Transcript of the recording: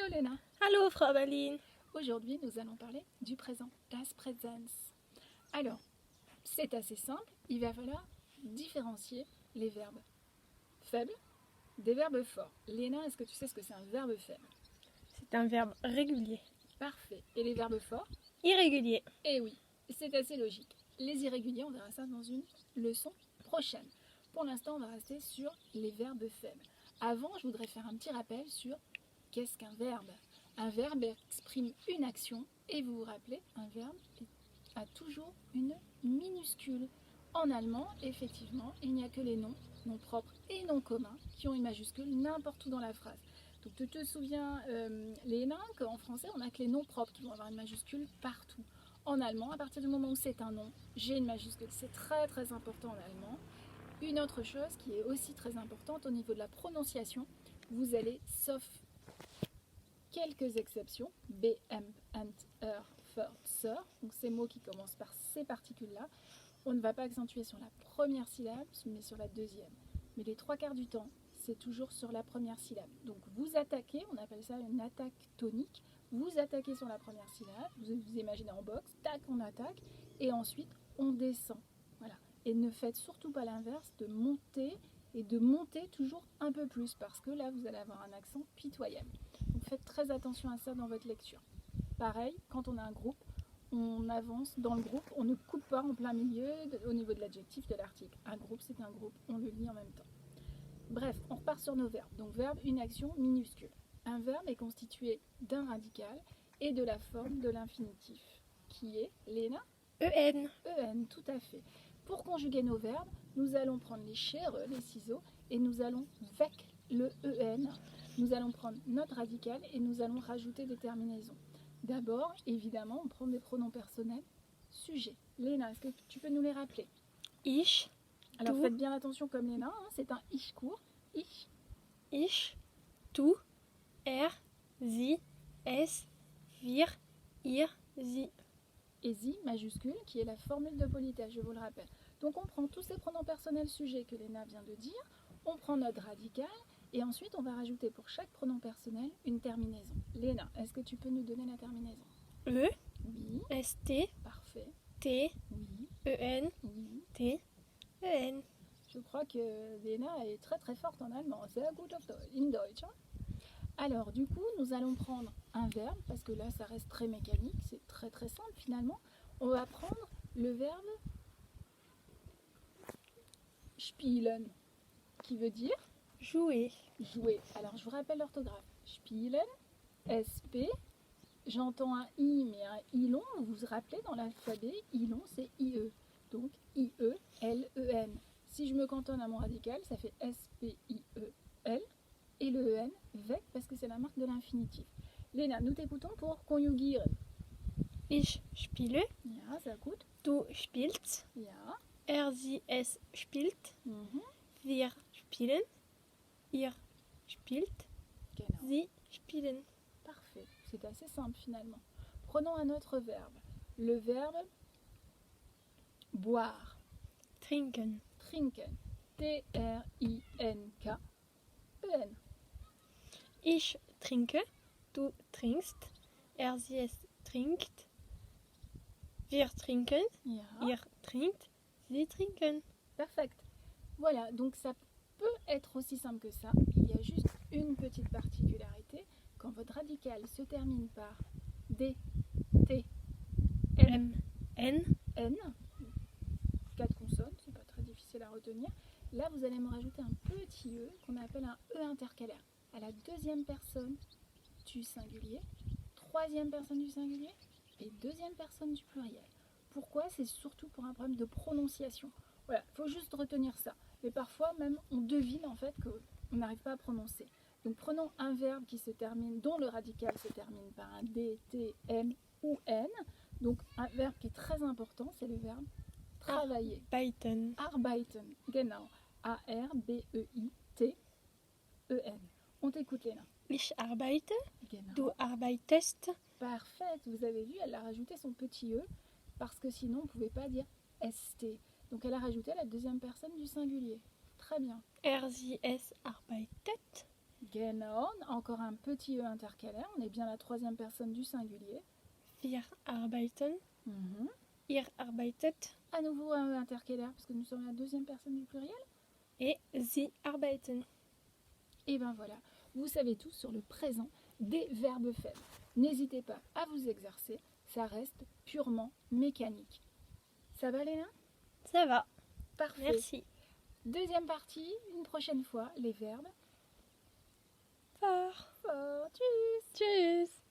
Hallo Lena. Hallo Frau Berlin. Aujourd'hui, nous allons parler du présent, das Präsens. Alors, c'est assez simple, il va falloir différencier les verbes faibles des verbes forts. Lena, est-ce que tu sais ce que c'est un verbe faible? C'est un verbe régulier. Parfait. Et les verbes forts? Irrégulier. Eh oui, c'est assez logique. Les irréguliers, on verra ça dans une leçon prochaine. Pour l'instant, on va rester sur les verbes faibles. Avant, je voudrais faire un petit rappel sur qu'est-ce qu'un verbe. Un verbe exprime une action et vous vous rappelez, un verbe a toujours une minuscule. En allemand, effectivement, il n'y a que les noms propres et noms communs qui ont une majuscule n'importe où dans la phrase. Donc tu te souviens, Léna, qu'en français, on n'a que les noms propres qui vont avoir une majuscule partout. En allemand, à partir du moment où c'est un nom, j'ai une majuscule. C'est très très important en allemand. Une autre chose qui est aussi très importante au niveau de la prononciation, vous allez, sauf quelques exceptions, BM, and, für, donc ces mots qui commencent par ces particules-là, on ne va pas accentuer sur la première syllabe, mais sur la deuxième. Mais les trois quarts du temps, c'est toujours sur la première syllabe. Donc vous attaquez, on appelle ça une attaque tonique, vous attaquez sur la première syllabe, vous imaginez en boxe, tac, on attaque, et ensuite on descend. Voilà. Et ne faites surtout pas l'inverse, de monter, et de monter toujours un peu plus, parce que là vous allez avoir un accent pitoyable. Donc faites très attention à ça dans votre lecture. Pareil, quand on a un groupe, on avance dans le groupe, on ne coupe pas en plein milieu au niveau de l'adjectif de l'article. Un groupe, c'est un groupe, on le lit en même temps. Bref, on repart sur nos verbes. Donc verbe, une action minuscule. Un verbe est constitué d'un radical et de la forme de l'infinitif, qui est, Léna? EN. EN, tout à fait. Pour conjuguer nos verbes, nous allons prendre les chairs, les ciseaux, et nous allons, avec le EN, nous allons prendre notre radical et nous allons rajouter des terminaisons. D'abord, évidemment, on prend des pronoms personnels, sujet. Léna, est-ce que tu peux nous les rappeler? Ich. Alors du. faites bien attention comme Léna, hein, c'est un ich court. Ich. Ich. Du. Er. Sie. Es. Wir. Ihr. Sie. Et sie, majuscule, qui est la formule de politesse, je vous le rappelle. Donc on prend tous ces pronoms personnels sujets que Léna vient de dire, on prend notre radical, et ensuite on va rajouter pour chaque pronom personnel une terminaison. Léna, est-ce que tu peux nous donner la terminaison? E. Oui. ST. Parfait. T. Oui. EN. Oui. T. EN. Je crois que Léna est très très forte en allemand. Sehr gut in Deutsch. Hein. Alors du coup, nous allons prendre un verbe, parce que là ça reste très mécanique, c'est très très simple finalement. On va prendre le verbe spielen, qui veut dire jouer. Jouer. Alors je vous rappelle l'orthographe. Spielen, SP, j'entends un I mais un I long, vous vous rappelez dans l'alphabet, I long c'est IE. Donc IE, L-E-N. Si je me cantonne à mon radical, ça fait S-P-I-E-L. Et le EN, weg, parce que c'est la marque de l'infinitif. Léna, nous t'écoutons pour conjugieren. Ich spiele. Ja, sehr gut. Du spielst. Ja. Er, sie, es spielt. Mhm. Wir spielen. Ihr spielt. Genau. Sie spielen. Parfait. C'est assez simple finalement. Prenons un autre verbe. Le verbe boire. Trinken. Trinken. T-R-I-N-K. E-N. Ich trinke, du trinkst, er, sie, es trinkt, wir trinken, Ja. ihr trinkt, sie trinken. Perfect. Voilà, donc ça peut être aussi simple que ça. Il y a juste une petite particularité. Quand votre radical se termine par D, T, M, N, N, 4 consonnes, c'est pas très difficile à retenir. Là, vous allez me rajouter un petit E qu'on appelle un E intercalaire. À la deuxième personne du singulier, troisième personne du singulier et deuxième personne du pluriel. Pourquoi? C'est surtout pour un problème de prononciation. Voilà, il faut juste retenir ça. Mais parfois même on devine en fait qu'on n'arrive pas à prononcer. Donc prenons un verbe qui se termine, dont le radical se termine par un D, T, M ou N. Donc un verbe qui est très important, c'est le verbe travailler. Arbeiten. Arbeiten, genau. A-R-B-E-I-T-E-N. On t'écoute Léna. Ich arbeite, Genau. du arbeitest. Parfait, vous avez vu, elle a rajouté son petit E parce que sinon on ne pouvait pas dire ST. Donc elle a rajouté la deuxième personne du singulier. Très bien. Er, sie, es arbeitet. gehen, encore un petit E intercalaire, on est bien la troisième personne du singulier. Wir arbeiten. Mhm. Ihr arbeitet. À nouveau un E intercalaire, parce que nous sommes la deuxième personne du pluriel. Et sie arbeiten. Et ben voilà, vous savez tout sur le présent des verbes faibles. N'hésitez pas à vous exercer, ça reste purement mécanique. Ça va Léna? Ça va. Parfait. Merci. Deuxième partie, une prochaine fois, les verbes. Fort. Fort. Tschüss. Tschüss.